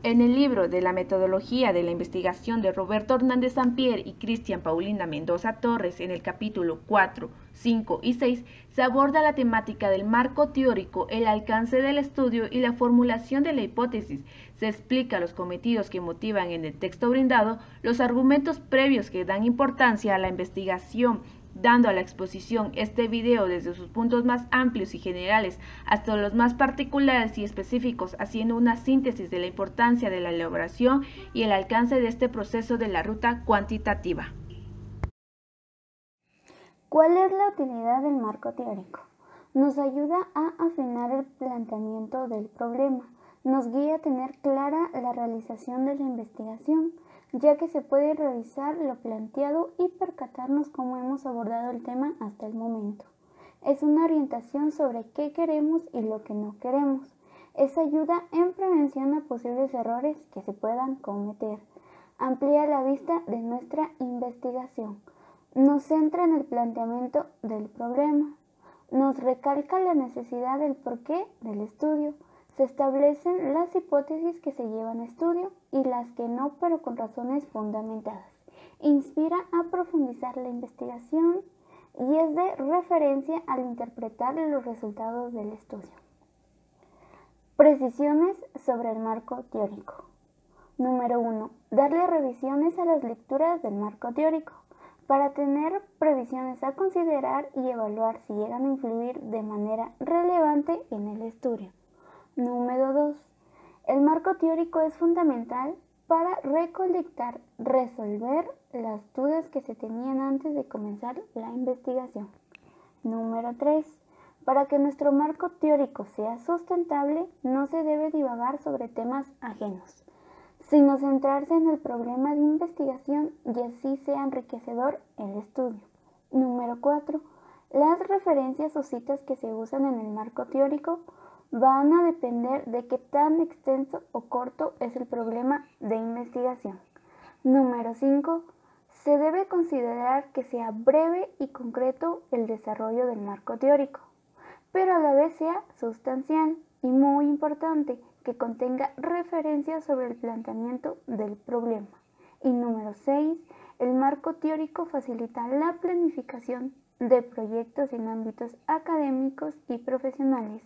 En el libro de la metodología de la investigación de Roberto Hernández Sampier y Cristian Paulina Mendoza Torres, en el capítulo 4, 5 y 6, se aborda la temática del marco teórico, el alcance del estudio y la formulación de la hipótesis. Se explica los cometidos que motivan en el texto brindado, los argumentos previos que dan importancia a la investigación, dando a la exposición este video desde sus puntos más amplios y generales hasta los más particulares y específicos, haciendo una síntesis de la importancia de la elaboración y el alcance de este proceso de la ruta cuantitativa. ¿Cuál es la utilidad del marco teórico? Nos ayuda a afinar el planteamiento del problema, nos guía a tener clara la realización de la investigación, ya que se puede revisar lo planteado y percatarnos cómo hemos abordado el tema hasta el momento. Es una orientación sobre qué queremos y lo que no queremos. Es ayuda en prevención a posibles errores que se puedan cometer. Amplía la vista de nuestra investigación. Nos centra en el planteamiento del problema. Nos recalca la necesidad del porqué del estudio. Se establecen las hipótesis que se llevan a estudio y las que no, pero con razones fundamentadas. Inspira a profundizar la investigación y es de referencia al interpretar los resultados del estudio. Precisiones sobre el marco teórico. Número 1. Darle revisiones a las lecturas del marco teórico para tener previsiones a considerar y evaluar si llegan a influir de manera relevante en el estudio. Número 2. El marco teórico es fundamental para recolectar, resolver las dudas que se tenían antes de comenzar la investigación. Número 3. Para que nuestro marco teórico sea sustentable, no se debe divagar sobre temas ajenos, sino centrarse en el problema de investigación y así sea enriquecedor el estudio. Número 4. Las referencias o citas que se usan en el marco teórico van a depender de qué tan extenso o corto es el problema de investigación. Número 5. Se debe considerar que sea breve y concreto el desarrollo del marco teórico, pero a la vez sea sustancial y muy importante, que contenga referencias sobre el planteamiento del problema. Y número 6. El marco teórico facilita la planificación de proyectos en ámbitos académicos y profesionales,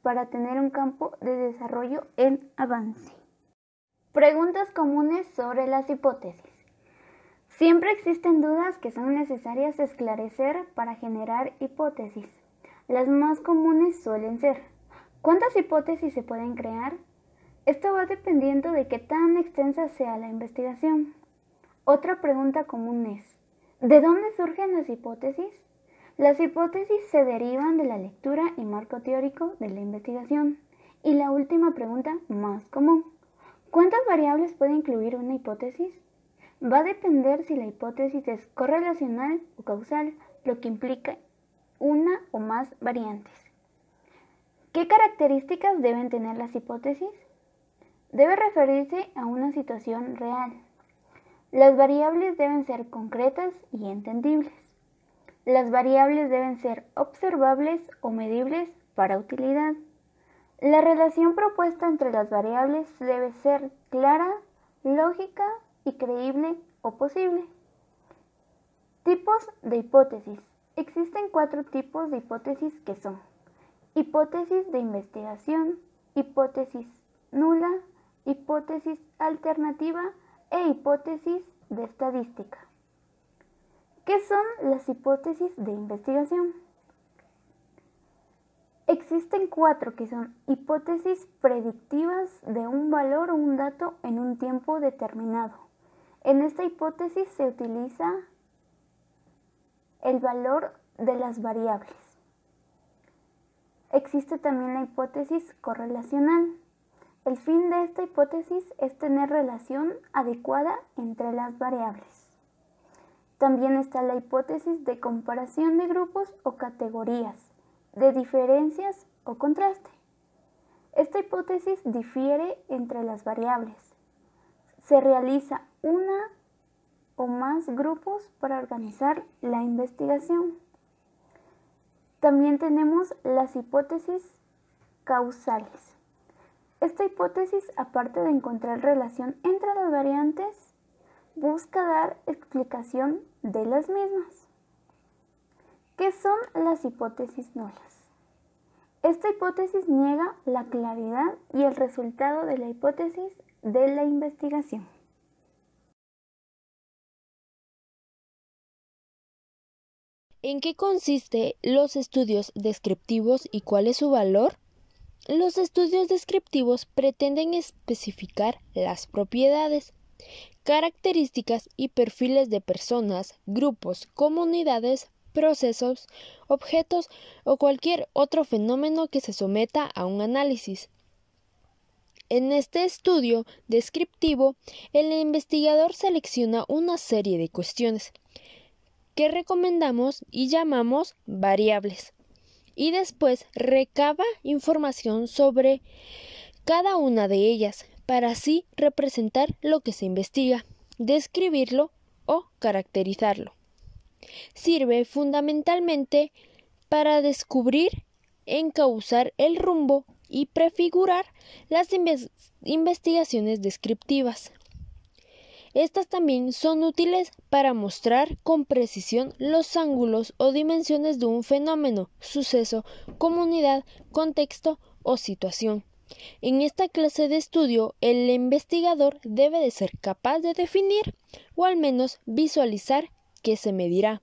para tener un campo de desarrollo en avance. Preguntas comunes sobre las hipótesis. Siempre existen dudas que son necesarias esclarecer para generar hipótesis. Las más comunes suelen ser: ¿cuántas hipótesis se pueden crear? Esto va dependiendo de qué tan extensa sea la investigación. Otra pregunta común es: ¿de dónde surgen las hipótesis? Las hipótesis se derivan de la lectura y marco teórico de la investigación. Y la última pregunta más común: ¿cuántas variables puede incluir una hipótesis? Va a depender si la hipótesis es correlacional o causal, lo que implica una o más variantes. ¿Qué características deben tener las hipótesis? Debe referirse a una situación real. Las variables deben ser concretas y entendibles. Las variables deben ser observables o medibles para utilidad. La relación propuesta entre las variables debe ser clara, lógica y creíble o posible. Tipos de hipótesis. Existen 4 tipos de hipótesis que son: hipótesis de investigación, hipótesis nula, hipótesis alternativa e hipótesis de estadística. ¿Qué son las hipótesis de investigación? Existen 4 que son hipótesis predictivas de un valor o un dato en un tiempo determinado. En esta hipótesis se utiliza el valor de las variables. Existe también la hipótesis correlacional. El fin de esta hipótesis es tener relación adecuada entre las variables. También está la hipótesis de comparación de grupos o categorías, de diferencias o contraste. Esta hipótesis difiere entre las variables. Se realiza una o más grupos para organizar la investigación. También tenemos las hipótesis causales. Esta hipótesis, aparte de encontrar relación entre las variantes, busca dar explicación de las mismas. ¿Qué son las hipótesis nulas? Esta hipótesis niega la claridad y el resultado de la hipótesis de la investigación. ¿En qué consiste los estudios descriptivos y cuál es su valor? Los estudios descriptivos pretenden especificar las propiedades, características y perfiles de personas, grupos, comunidades, procesos, objetos o cualquier otro fenómeno que se someta a un análisis. En este estudio descriptivo, el investigador selecciona una serie de cuestiones que recomendamos y llamamos variables, y después recaba información sobre cada una de ellas para así representar lo que se investiga, describirlo o caracterizarlo. Sirve fundamentalmente para descubrir, encauzar el rumbo y prefigurar las investigaciones descriptivas. Estas también son útiles para mostrar con precisión los ángulos o dimensiones de un fenómeno, suceso, comunidad, contexto o situación. En esta clase de estudio, el investigador debe de ser capaz de definir o al menos visualizar qué se medirá,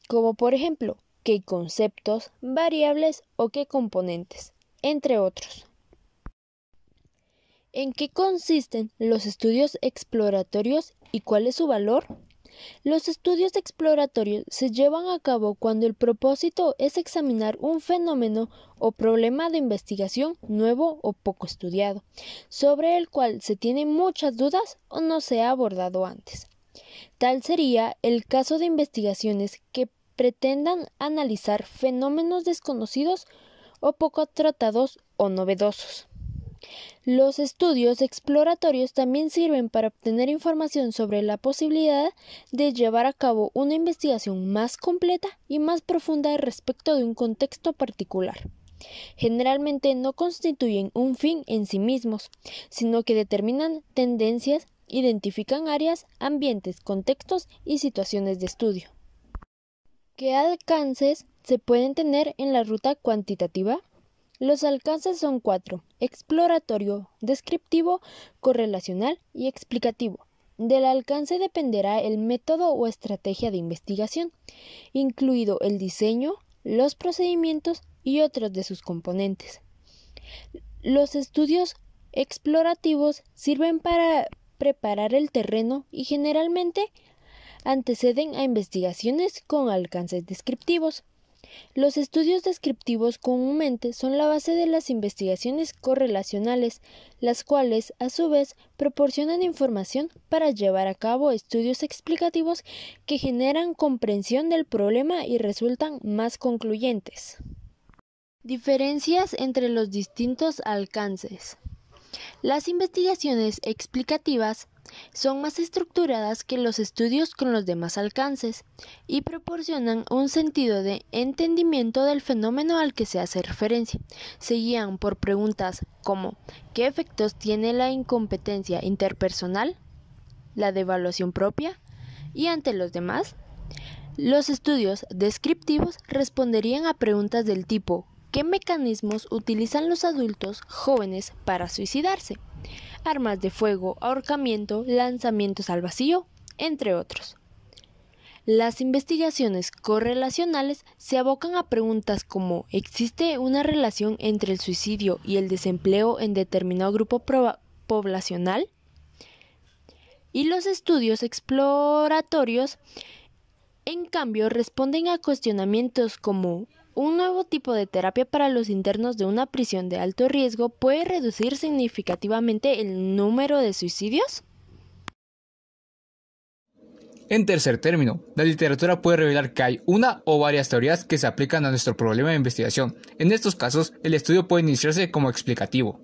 como por ejemplo, qué conceptos, variables o qué componentes, entre otros. ¿En qué consisten los estudios exploratorios y cuál es su valor? Los estudios exploratorios se llevan a cabo cuando el propósito es examinar un fenómeno o problema de investigación nuevo o poco estudiado, sobre el cual se tienen muchas dudas o no se ha abordado antes. Tal sería el caso de investigaciones que pretendan analizar fenómenos desconocidos o poco tratados o novedosos. Los estudios exploratorios también sirven para obtener información sobre la posibilidad de llevar a cabo una investigación más completa y más profunda respecto de un contexto particular. Generalmente no constituyen un fin en sí mismos, sino que determinan tendencias, identifican áreas, ambientes, contextos y situaciones de estudio. ¿Qué alcances se pueden tener en la ruta cuantitativa? Los alcances son 4: exploratorio, descriptivo, correlacional y explicativo. Del alcance dependerá el método o estrategia de investigación, incluido el diseño, los procedimientos y otros de sus componentes. Los estudios explorativos sirven para preparar el terreno y generalmente anteceden a investigaciones con alcances descriptivos. Los estudios descriptivos comúnmente son la base de las investigaciones correlacionales, las cuales, a su vez, proporcionan información para llevar a cabo estudios explicativos que generan comprensión del problema y resultan más concluyentes. Diferencias entre los distintos alcances. Las investigaciones explicativas son más estructuradas que los estudios con los demás alcances y proporcionan un sentido de entendimiento del fenómeno al que se hace referencia. Se guían por preguntas como ¿qué efectos tiene la incompetencia interpersonal, la de evaluación propia y ante los demás? Los estudios descriptivos responderían a preguntas del tipo ¿qué mecanismos utilizan los adultos jóvenes para suicidarse? Armas de fuego, ahorcamiento, lanzamientos al vacío, entre otros. Las investigaciones correlacionales se abocan a preguntas como ¿existe una relación entre el suicidio y el desempleo en determinado grupo poblacional? Y los estudios exploratorios, en cambio, responden a cuestionamientos como ¿un nuevo tipo de terapia para los internos de una prisión de alto riesgo puede reducir significativamente el número de suicidios? En tercer término, la literatura puede revelar que hay una o varias teorías que se aplican a nuestro problema de investigación. En estos casos, el estudio puede iniciarse como explicativo.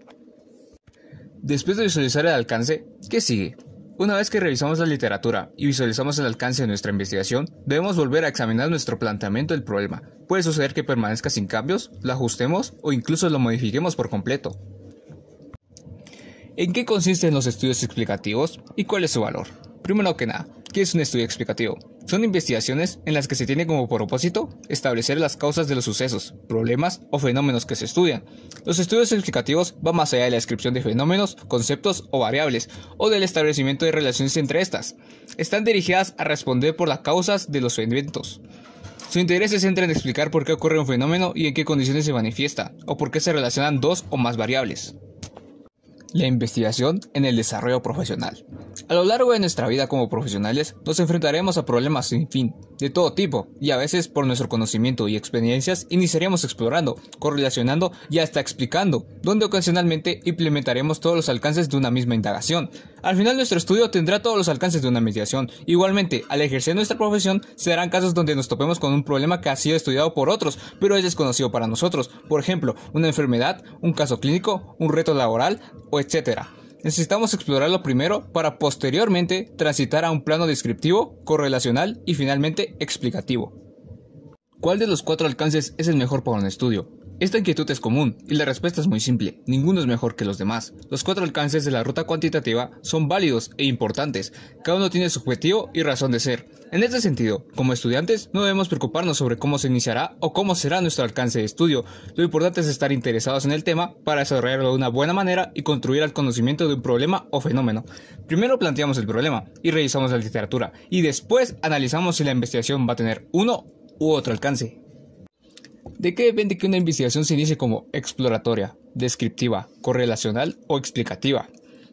Después de visualizar el alcance, ¿qué sigue? Una vez que revisamos la literatura y visualizamos el alcance de nuestra investigación, debemos volver a examinar nuestro planteamiento del problema. Puede suceder que permanezca sin cambios, lo ajustemos o incluso lo modifiquemos por completo. ¿En qué consisten los estudios explicativos y cuál es su valor? Primero que nada, ¿qué es un estudio explicativo? Son investigaciones en las que se tiene como propósito establecer las causas de los sucesos, problemas o fenómenos que se estudian. Los estudios explicativos van más allá de la descripción de fenómenos, conceptos o variables, o del establecimiento de relaciones entre estas. Están dirigidas a responder por las causas de los eventos. Su interés se centra en explicar por qué ocurre un fenómeno y en qué condiciones se manifiesta, o por qué se relacionan dos o más variables. La investigación en el desarrollo profesional. A lo largo de nuestra vida como profesionales nos enfrentaremos a problemas sin fin, de todo tipo, y a veces por nuestro conocimiento y experiencias iniciaremos explorando, correlacionando y hasta explicando, donde ocasionalmente implementaremos todos los alcances de una misma indagación. Al final nuestro estudio tendrá todos los alcances de una investigación. Igualmente, al ejercer nuestra profesión, se darán casos donde nos topemos con un problema que ha sido estudiado por otros, pero es desconocido para nosotros. Por ejemplo, una enfermedad, un caso clínico, un reto laboral, o etc. Necesitamos explorarlo primero para posteriormente transitar a un plano descriptivo, correlacional y finalmente explicativo. ¿Cuál de los 4 alcances es el mejor para un estudio? Esta inquietud es común y la respuesta es muy simple: ninguno es mejor que los demás. Los 4 alcances de la ruta cuantitativa son válidos e importantes, cada uno tiene su objetivo y razón de ser. En este sentido, como estudiantes, no debemos preocuparnos sobre cómo se iniciará o cómo será nuestro alcance de estudio. Lo importante es estar interesados en el tema para desarrollarlo de una buena manera y construir el conocimiento de un problema o fenómeno. Primero planteamos el problema y revisamos la literatura, y después analizamos si la investigación va a tener uno u otro alcance. ¿De qué depende que una investigación se inicie como exploratoria, descriptiva, correlacional o explicativa?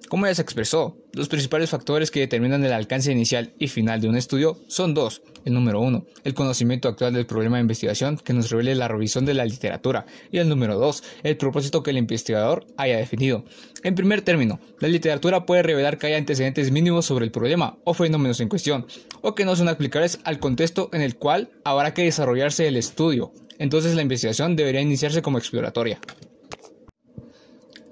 Como ya se expresó, los principales factores que determinan el alcance inicial y final de un estudio son 2. El número 1, el conocimiento actual del problema de investigación que nos revele la revisión de la literatura. Y el número 2, el propósito que el investigador haya definido. En primer término, la literatura puede revelar que hay antecedentes mínimos sobre el problema o fenómenos en cuestión, o que no son aplicables al contexto en el cual habrá que desarrollarse el estudio. Entonces la investigación debería iniciarse como exploratoria.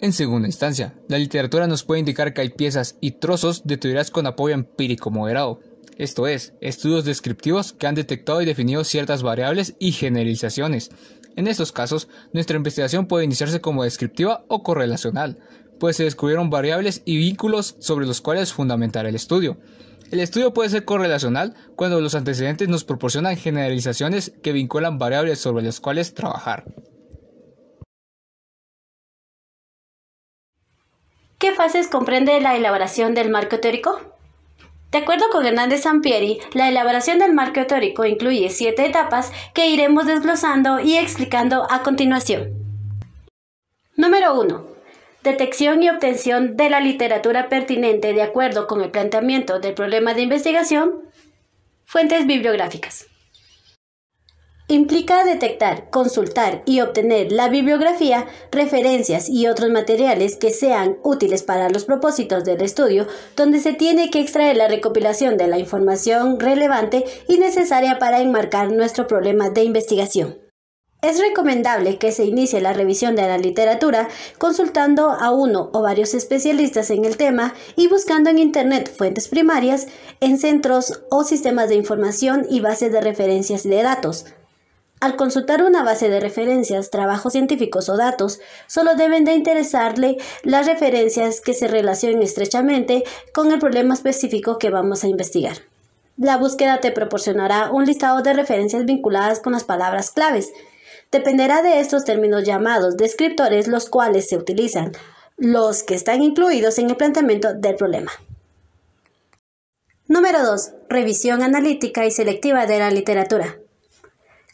En segunda instancia, la literatura nos puede indicar que hay piezas y trozos de teorías con apoyo empírico moderado, esto es, estudios descriptivos que han detectado y definido ciertas variables y generalizaciones. En estos casos, nuestra investigación puede iniciarse como descriptiva o correlacional, pues se descubrieron variables y vínculos sobre los cuales fundamentar el estudio. El estudio puede ser correlacional cuando los antecedentes nos proporcionan generalizaciones que vinculan variables sobre las cuales trabajar. ¿Qué fases comprende la elaboración del marco teórico? De acuerdo con Hernández Sampieri, la elaboración del marco teórico incluye 7 etapas que iremos desglosando y explicando a continuación. Número 1. Detección y obtención de la literatura pertinente de acuerdo con el planteamiento del problema de investigación. Fuentes bibliográficas. Implica detectar, consultar y obtener la bibliografía, referencias y otros materiales que sean útiles para los propósitos del estudio, donde se tiene que extraer la recopilación de la información relevante y necesaria para enmarcar nuestro problema de investigación. Es recomendable que se inicie la revisión de la literatura consultando a uno o varios especialistas en el tema y buscando en Internet fuentes primarias en centros o sistemas de información y bases de referencias de datos. Al consultar una base de referencias, trabajos científicos o datos, solo deben de interesarle las referencias que se relacionen estrechamente con el problema específico que vamos a investigar. La búsqueda te proporcionará un listado de referencias vinculadas con las palabras claves. Dependerá de estos términos llamados descriptores, los cuales se utilizan, los que están incluidos en el planteamiento del problema. Número 2. Revisión analítica y selectiva de la literatura.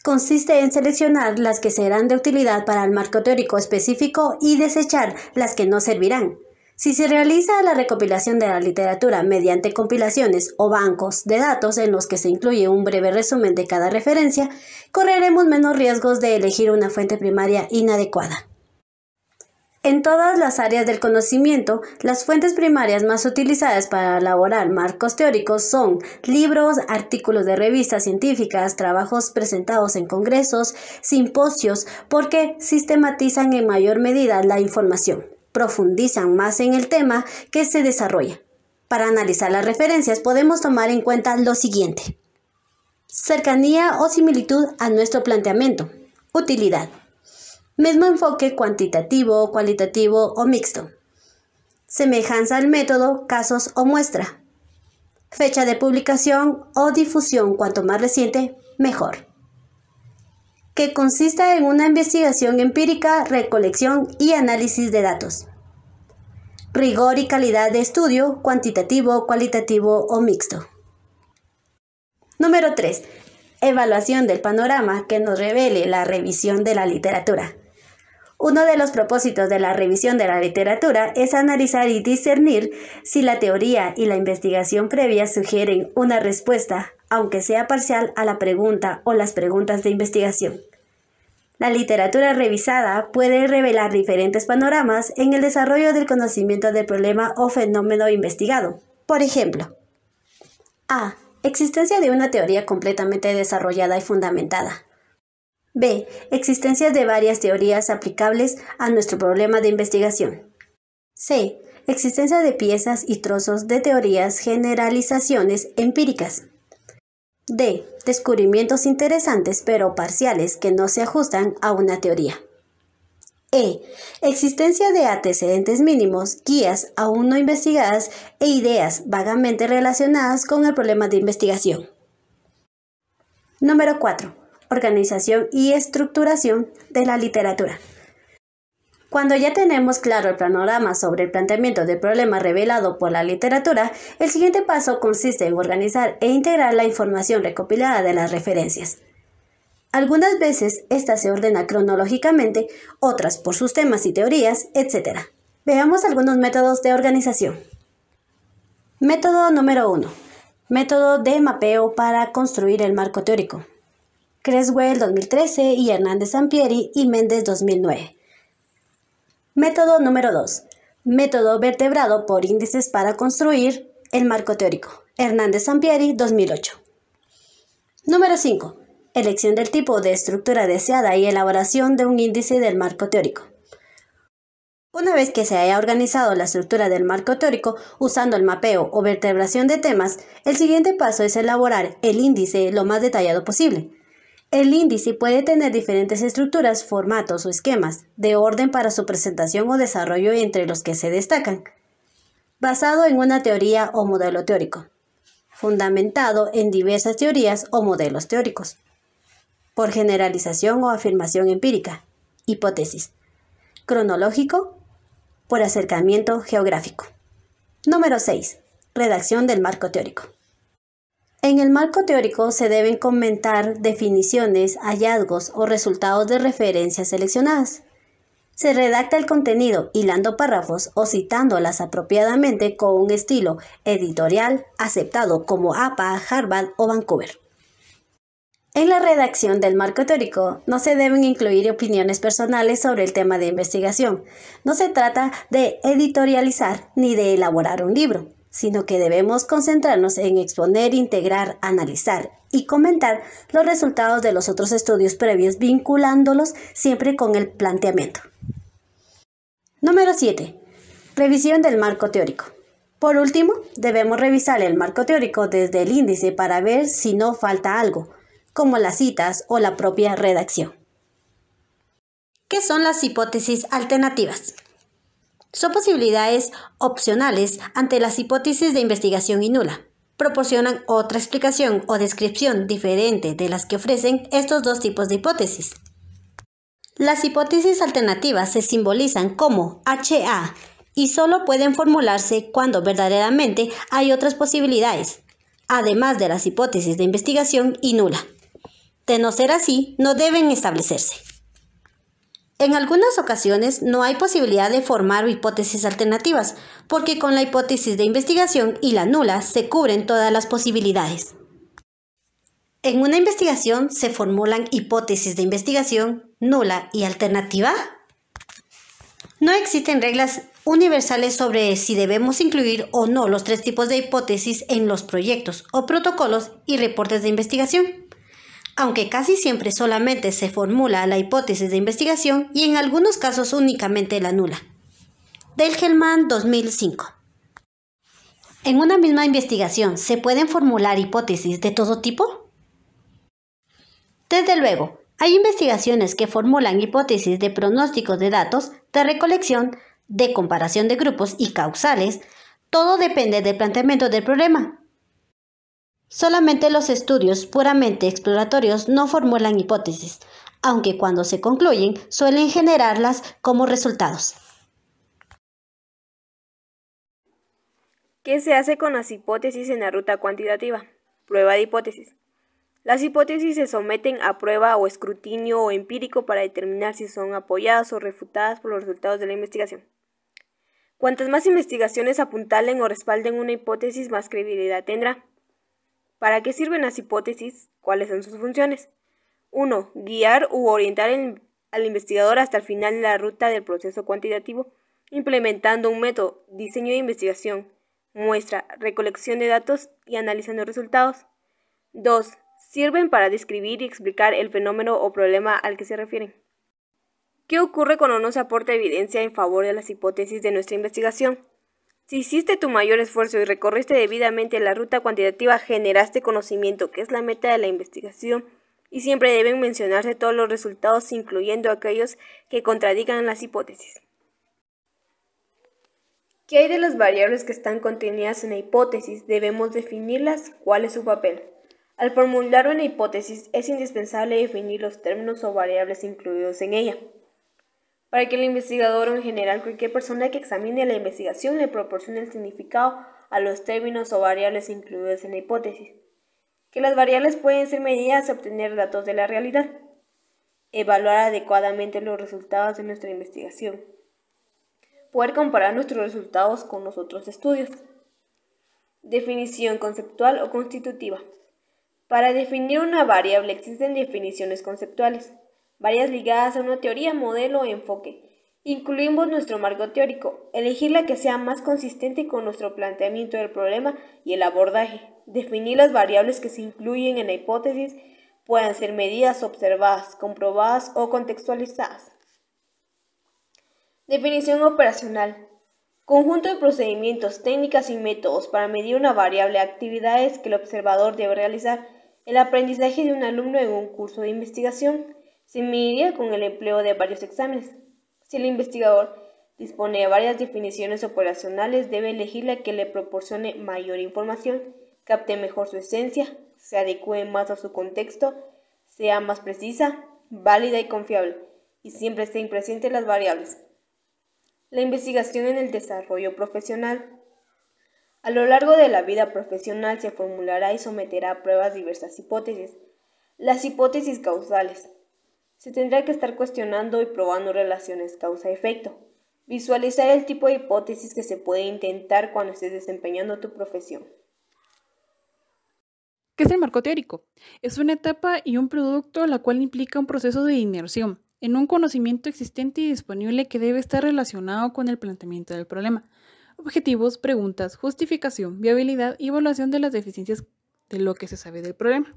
Consiste en seleccionar las que serán de utilidad para el marco teórico específico y desechar las que no servirán. Si se realiza la recopilación de la literatura mediante compilaciones o bancos de datos en los que se incluye un breve resumen de cada referencia, correremos menos riesgos de elegir una fuente primaria inadecuada. En todas las áreas del conocimiento, las fuentes primarias más utilizadas para elaborar marcos teóricos son libros, artículos de revistas científicas, trabajos presentados en congresos, simposios, porque sistematizan en mayor medida la información, profundizan más en el tema que se desarrolla. Para analizar las referencias podemos tomar en cuenta lo siguiente: cercanía o similitud a nuestro planteamiento, utilidad, mismo enfoque cuantitativo, cualitativo o mixto, semejanza al método, casos o muestra. Fecha de publicación o difusión, cuanto más reciente, mejor. Que consista en una investigación empírica, recolección y análisis de datos. Rigor y calidad de estudio, cuantitativo, cualitativo o mixto. Número 3. Evaluación del panorama que nos revele la revisión de la literatura. Uno de los propósitos de la revisión de la literatura es analizar y discernir si la teoría y la investigación previa sugieren una respuesta, aunque sea parcial, a la pregunta o las preguntas de investigación. La literatura revisada puede revelar diferentes panoramas en el desarrollo del conocimiento del problema o fenómeno investigado. Por ejemplo, A. Existencia de una teoría completamente desarrollada y fundamentada. B. Existencia de varias teorías aplicables a nuestro problema de investigación. C. Existencia de piezas y trozos de teorías, generalizaciones empíricas. D. Descubrimientos interesantes pero parciales que no se ajustan a una teoría. E. Existencia de antecedentes mínimos, guías aún no investigadas e ideas vagamente relacionadas con el problema de investigación. Número 4. Organización y estructuración de la literatura. Cuando ya tenemos claro el panorama sobre el planteamiento del problema revelado por la literatura, el siguiente paso consiste en organizar e integrar la información recopilada de las referencias. Algunas veces esta se ordena cronológicamente, otras por sus temas y teorías, etc. Veamos algunos métodos de organización. Método número 1. Método de mapeo para construir el marco teórico. Creswell 2013 y Hernández Sampieri y Méndez 2009. Método número 2. Método vertebrado por índices para construir el marco teórico. Hernández Sampieri 2008. Número 5. Elección del tipo de estructura deseada y elaboración de un índice del marco teórico. Una vez que se haya organizado la estructura del marco teórico usando el mapeo o vertebración de temas, el siguiente paso es elaborar el índice lo más detallado posible. El índice puede tener diferentes estructuras, formatos o esquemas, de orden para su presentación o desarrollo entre los que se destacan. Basado en una teoría o modelo teórico. Fundamentado en diversas teorías o modelos teóricos. Por generalización o afirmación empírica. Hipótesis. Cronológico. Por acercamiento geográfico. Número 6. Redacción del marco teórico. En el marco teórico se deben comentar definiciones, hallazgos o resultados de referencias seleccionadas. Se redacta el contenido hilando párrafos o citándolas apropiadamente con un estilo editorial aceptado como APA, Harvard o Vancouver. En la redacción del marco teórico no se deben incluir opiniones personales sobre el tema de investigación. No se trata de editorializar ni de elaborar un libro, sino que debemos concentrarnos en exponer, integrar, analizar y comentar los resultados de los otros estudios previos, vinculándolos siempre con el planteamiento. Número 7. Revisión del marco teórico. Por último, debemos revisar el marco teórico desde el índice para ver si no falta algo, como las citas o la propia redacción. ¿Qué son las hipótesis alternativas? Son posibilidades opcionales ante las hipótesis de investigación y nula. Proporcionan otra explicación o descripción diferente de las que ofrecen estos dos tipos de hipótesis. Las hipótesis alternativas se simbolizan como HA y solo pueden formularse cuando verdaderamente hay otras posibilidades, además de las hipótesis de investigación y nula. De no ser así, no deben establecerse. En algunas ocasiones no hay posibilidad de formar hipótesis alternativas, porque con la hipótesis de investigación y la nula se cubren todas las posibilidades. En una investigación se formulan hipótesis de investigación nula y alternativa. No existen reglas universales sobre si debemos incluir o no los tres tipos de hipótesis en los proyectos o protocolos y reportes de investigación, aunque casi siempre solamente se formula la hipótesis de investigación y en algunos casos únicamente la nula. Delgelman 2005. ¿En una misma investigación se pueden formular hipótesis de todo tipo? Desde luego, hay investigaciones que formulan hipótesis de pronósticos de datos, de recolección, de comparación de grupos y causales, todo depende del planteamiento del problema. Solamente los estudios puramente exploratorios no formulan hipótesis, aunque cuando se concluyen suelen generarlas como resultados. ¿Qué se hace con las hipótesis en la ruta cuantitativa? Prueba de hipótesis. Las hipótesis se someten a prueba o escrutinio o empírico para determinar si son apoyadas o refutadas por los resultados de la investigación. Cuantas más investigaciones apuntalen o respalden una hipótesis, más credibilidad tendrá. ¿Para qué sirven las hipótesis? ¿Cuáles son sus funciones? 1. Guiar u orientar al investigador hasta el final de la ruta del proceso cuantitativo, implementando un método, diseño de investigación, muestra, recolección de datos y analizando resultados. 2. Sirven para describir y explicar el fenómeno o problema al que se refieren. ¿Qué ocurre cuando no se aporta evidencia en favor de las hipótesis de nuestra investigación? Si hiciste tu mayor esfuerzo y recorriste debidamente la ruta cuantitativa, generaste conocimiento, que es la meta de la investigación, y siempre deben mencionarse todos los resultados, incluyendo aquellos que contradigan las hipótesis. ¿Qué hay de las variables que están contenidas en la hipótesis? Debemos definirlas. ¿Cuál es su papel? Al formular una hipótesis es indispensable definir los términos o variables incluidos en ella, para que el investigador o en general cualquier persona que examine la investigación le proporcione el significado a los términos o variables incluidos en la hipótesis. Que las variables pueden ser medidas a obtener datos de la realidad. Evaluar adecuadamente los resultados de nuestra investigación. Poder comparar nuestros resultados con los otros estudios. Definición conceptual o constitutiva. Para definir una variable existen definiciones conceptuales, varias ligadas a una teoría, modelo o enfoque. Incluimos nuestro marco teórico, elegir la que sea más consistente con nuestro planteamiento del problema y el abordaje. Definir las variables que se incluyen en la hipótesis puedan ser medidas, observadas, comprobadas o contextualizadas. Definición operacional. Conjunto de procedimientos, técnicas y métodos para medir una variable, actividades que el observador debe realizar. El aprendizaje de un alumno en un curso de investigación se mediría con el empleo de varios exámenes. Si el investigador dispone de varias definiciones operacionales, debe elegir la que le proporcione mayor información, capte mejor su esencia, se adecue más a su contexto, sea más precisa, válida y confiable, y siempre estén presentes las variables. La investigación en el desarrollo profesional. A lo largo de la vida profesional se formulará y someterá a pruebas diversas hipótesis. Las hipótesis causales. Se tendrá que estar cuestionando y probando relaciones causa-efecto. Visualizar el tipo de hipótesis que se puede intentar cuando estés desempeñando tu profesión. ¿Qué es el marco teórico? Es una etapa y un producto la cual implica un proceso de inmersión en un conocimiento existente y disponible que debe estar relacionado con el planteamiento del problema. Objetivos, preguntas, justificación, viabilidad y evaluación de las deficiencias de lo que se sabe del problema.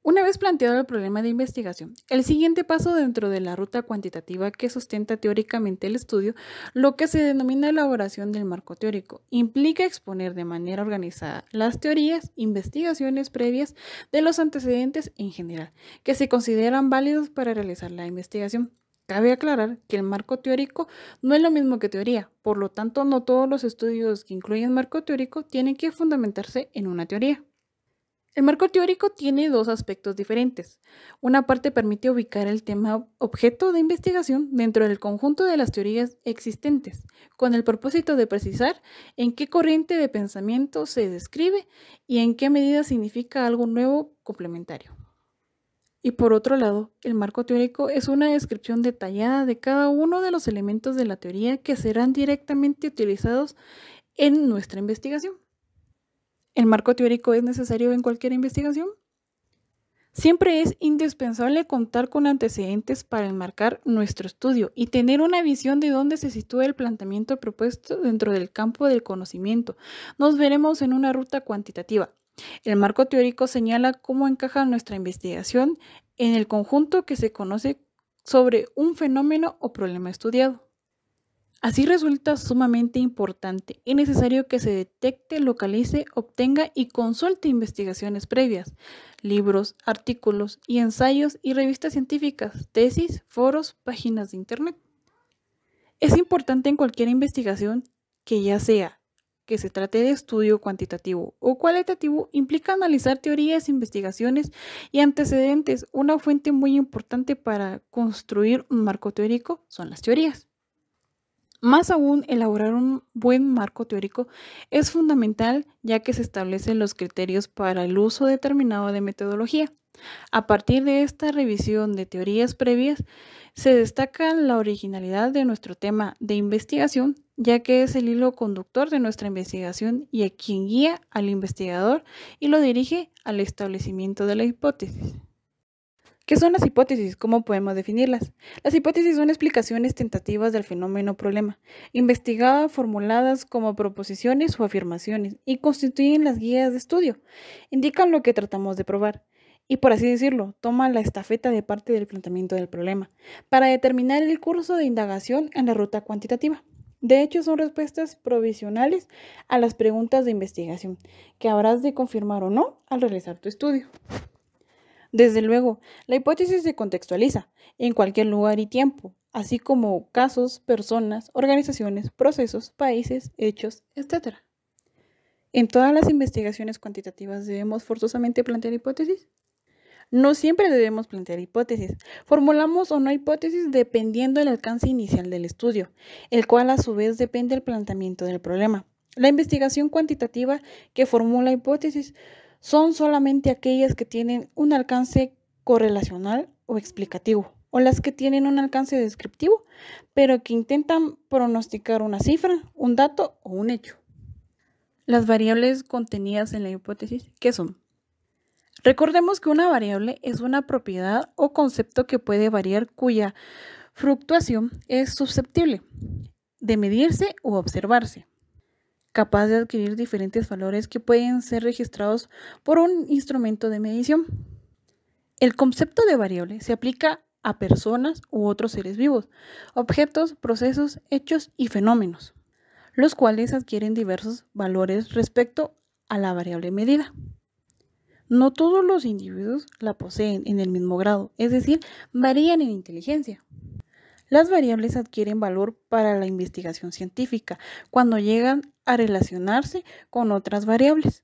Una vez planteado el problema de investigación, el siguiente paso dentro de la ruta cuantitativa que sustenta teóricamente el estudio, lo que se denomina elaboración del marco teórico, implica exponer de manera organizada las teorías, investigaciones previas de los antecedentes en general, que se consideran válidos para realizar la investigación. Cabe aclarar que el marco teórico no es lo mismo que teoría, por lo tanto no todos los estudios que incluyen marco teórico tienen que fundamentarse en una teoría. El marco teórico tiene dos aspectos diferentes. Una parte permite ubicar el tema objeto de investigación dentro del conjunto de las teorías existentes, con el propósito de precisar en qué corriente de pensamiento se describe y en qué medida significa algo nuevo complementario. Y por otro lado, el marco teórico es una descripción detallada de cada uno de los elementos de la teoría que serán directamente utilizados en nuestra investigación. ¿El marco teórico es necesario en cualquier investigación? Siempre es indispensable contar con antecedentes para enmarcar nuestro estudio y tener una visión de dónde se sitúa el planteamiento propuesto dentro del campo del conocimiento. Nos veremos en una ruta cuantitativa. El marco teórico señala cómo encaja nuestra investigación en el conjunto que se conoce sobre un fenómeno o problema estudiado. Así resulta sumamente importante y necesario que se detecte, localice, obtenga y consulte investigaciones previas, libros, artículos y ensayos y revistas científicas, tesis, foros, páginas de internet. Es importante en cualquier investigación que ya sea que se trate de estudio cuantitativo o cualitativo, implica analizar teorías, investigaciones y antecedentes. Una fuente muy importante para construir un marco teórico son las teorías. Más aún, elaborar un buen marco teórico es fundamental, ya que se establecen los criterios para el uso determinado de metodología. A partir de esta revisión de teorías previas, se destaca la originalidad de nuestro tema de investigación, ya que es el hilo conductor de nuestra investigación y a quien guía al investigador y lo dirige al establecimiento de la hipótesis. ¿Qué son las hipótesis? ¿Cómo podemos definirlas? Las hipótesis son explicaciones tentativas del fenómeno o problema, investigadas, formuladas como proposiciones o afirmaciones, y constituyen las guías de estudio. Indican lo que tratamos de probar. Y por así decirlo, toma la estafeta de parte del planteamiento del problema, para determinar el curso de indagación en la ruta cuantitativa. De hecho, son respuestas provisionales a las preguntas de investigación, que habrás de confirmar o no al realizar tu estudio. Desde luego, la hipótesis se contextualiza en cualquier lugar y tiempo, así como casos, personas, organizaciones, procesos, países, hechos, etc. ¿En todas las investigaciones cuantitativas debemos forzosamente plantear hipótesis? No siempre debemos plantear hipótesis. Formulamos o no hipótesis dependiendo del alcance inicial del estudio, el cual a su vez depende del planteamiento del problema. La investigación cuantitativa que formula hipótesis son solamente aquellas que tienen un alcance correlacional o explicativo, o las que tienen un alcance descriptivo, pero que intentan pronosticar una cifra, un dato o un hecho. Las variables contenidas en la hipótesis, ¿qué son? Recordemos que una variable es una propiedad o concepto que puede variar, cuya fluctuación es susceptible de medirse u observarse, capaz de adquirir diferentes valores que pueden ser registrados por un instrumento de medición. El concepto de variable se aplica a personas u otros seres vivos, objetos, procesos, hechos y fenómenos, los cuales adquieren diversos valores respecto a la variable medida. No todos los individuos la poseen en el mismo grado, es decir, varían en inteligencia. Las variables adquieren valor para la investigación científica cuando llegan a relacionarse con otras variables.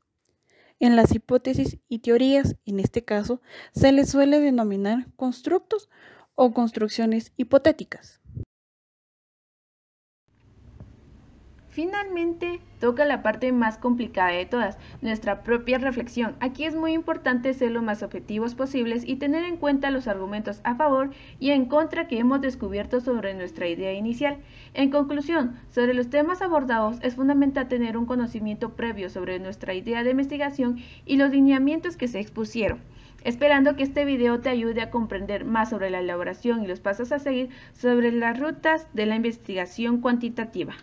En las hipótesis y teorías, en este caso, se les suele denominar constructos o construcciones hipotéticas. Finalmente, toca la parte más complicada de todas, nuestra propia reflexión. Aquí es muy importante ser lo más objetivos posibles y tener en cuenta los argumentos a favor y en contra que hemos descubierto sobre nuestra idea inicial. En conclusión, sobre los temas abordados es fundamental tener un conocimiento previo sobre nuestra idea de investigación y los lineamientos que se expusieron. Esperando que este video te ayude a comprender más sobre la elaboración y los pasos a seguir sobre las rutas de la investigación cuantitativa.